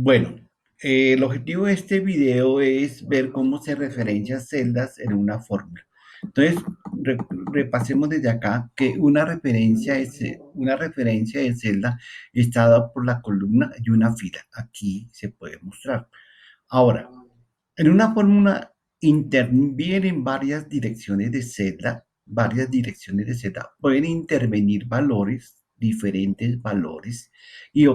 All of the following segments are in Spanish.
Bueno, el objetivo de este video es ver cómo se referencian celdas en una fórmula. Entonces, re- repasemos desde acá que una referencia de celda está dada por la columna y una fila. Aquí se puede mostrar. Ahora, en una fórmula intervienen varias direcciones de celda, pueden intervenir valores, diferentes valores, y,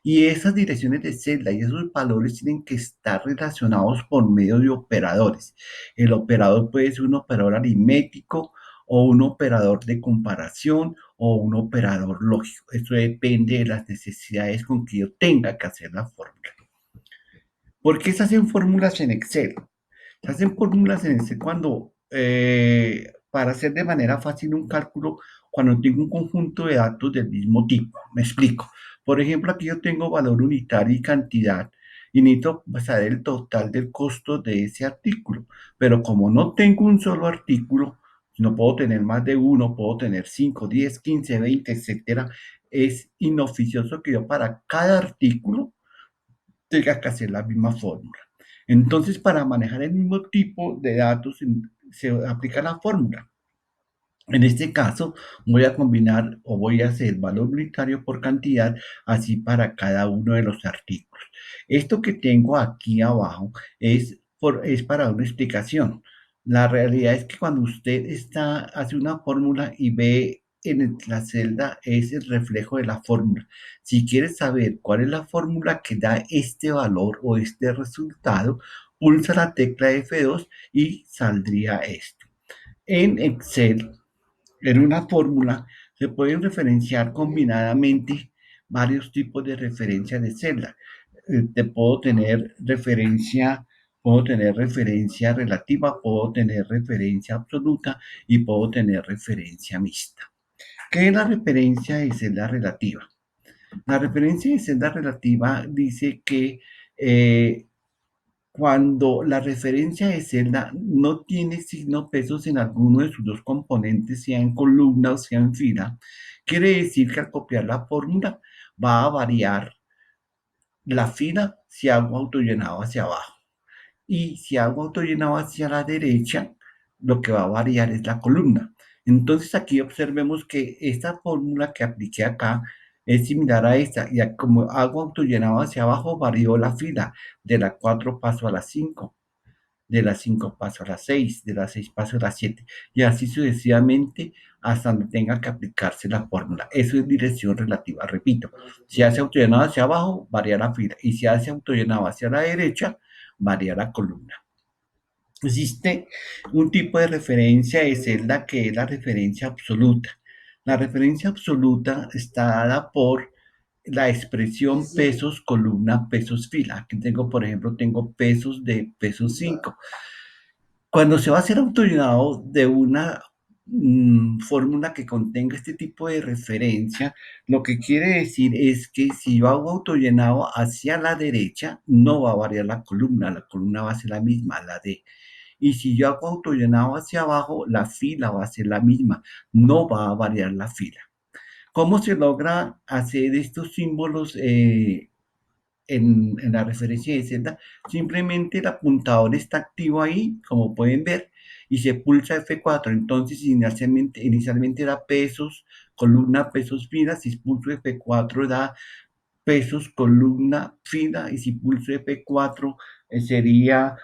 y esas direcciones de celda y esos valores tienen que estar relacionados por medio de operadores. El operador puede ser un operador aritmético o un operador de comparación o un operador lógico. Eso depende de las necesidades con que yo tenga que hacer la fórmula. ¿Por qué se hacen fórmulas en Excel? Se hacen fórmulas en Excel cuando, para hacer de manera fácil un cálculo, cuando tengo un conjunto de datos del mismo tipo. Me explico. Por ejemplo, aquí yo tengo valor unitario y cantidad y necesito saber el total del costo de ese artículo. Pero como no tengo un solo artículo, no puedo tener más de uno, puedo tener 5, 10, 15, 20, etcétera. Es inoficioso que yo para cada artículo tenga que hacer la misma fórmula. Entonces, para manejar el mismo tipo de datos, se aplica la fórmula. En este caso, voy a combinar o voy a hacer valor unitario por cantidad, así para cada uno de los artículos. Esto que tengo aquí abajo es para una explicación. La realidad es que cuando usted hace una fórmula y ve en la celda, es el reflejo de la fórmula. Si quieres saber cuál es la fórmula que da este valor o este resultado, pulsa la tecla F2 y saldría esto. En Excel, en una fórmula se pueden referenciar combinadamente varios tipos de referencia de celda. Puedo tener referencia relativa, puedo tener referencia absoluta y puedo tener referencia mixta. ¿Qué es la referencia de celda relativa? La referencia de celda relativa dice que eh, cuando la referencia de celda no tiene signo pesos en alguno de sus dos componentes, sea en columna o sea en fila, quiere decir que al copiar la fórmula va a variar la fila si hago autollenado hacia abajo. Y si hago autollenado hacia la derecha, lo que va a variar es la columna. Entonces aquí observemos que esta fórmula que apliqué acá es similar a esta. Y como hago autollenado hacia abajo, varió la fila. De la 4 paso a la 5, de las 5 paso a las 6, de las 6 paso a las 7, y así sucesivamente hasta donde tenga que aplicarse la fórmula. Eso es dirección relativa, repito. Si hace autollenado hacia abajo, varía la fila, y si hace autollenado hacia la derecha, varía la columna. Existe un tipo de referencia de celda que es la referencia absoluta. La referencia absoluta está dada por la expresión pesos, columna, pesos, fila. Aquí tengo, por ejemplo, tengo pesos de pesos 5. Cuando se va a hacer autollenado de una fórmula que contenga este tipo de referencia, lo que quiere decir es que si yo hago autollenado hacia la derecha, no va a variar la columna va a ser la misma, la D. Y si yo hago autollenado hacia abajo, la fila va a ser la misma, no va a variar la fila. ¿Cómo se logra hacer estos símbolos en la referencia de celda? Simplemente el apuntador está activo ahí, como pueden ver, y se pulsa F4. Entonces, inicialmente era pesos, columna, pesos, fila. Si pulso F4 da pesos, columna, fila, y si pulso F4 sería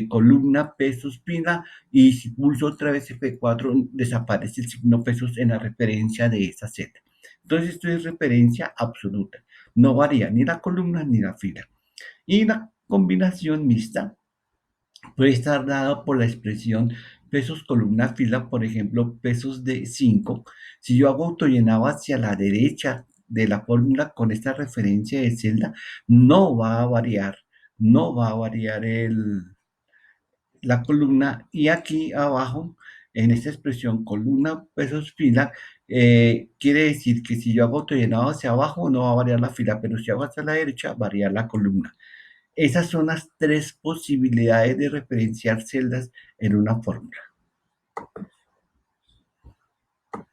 columna, pesos, fila, y si pulso otra vez F4 desaparece el signo pesos en la referencia de esa celda. Entonces esto es referencia absoluta, no varía ni la columna ni la fila. Y la combinación mixta puede estar dada por la expresión pesos, columna, fila, por ejemplo, pesos de 5. Si yo hago autollenado hacia la derecha de la fórmula con esta referencia de celda, no va a variar, no va a variar la columna. Y aquí abajo, en esta expresión columna, pesos, fila, quiere decir que si yo hago autollenado hacia abajo, no va a variar la fila, pero si hago hacia la derecha, varía la columna. Esas son las tres posibilidades de referenciar celdas en una fórmula.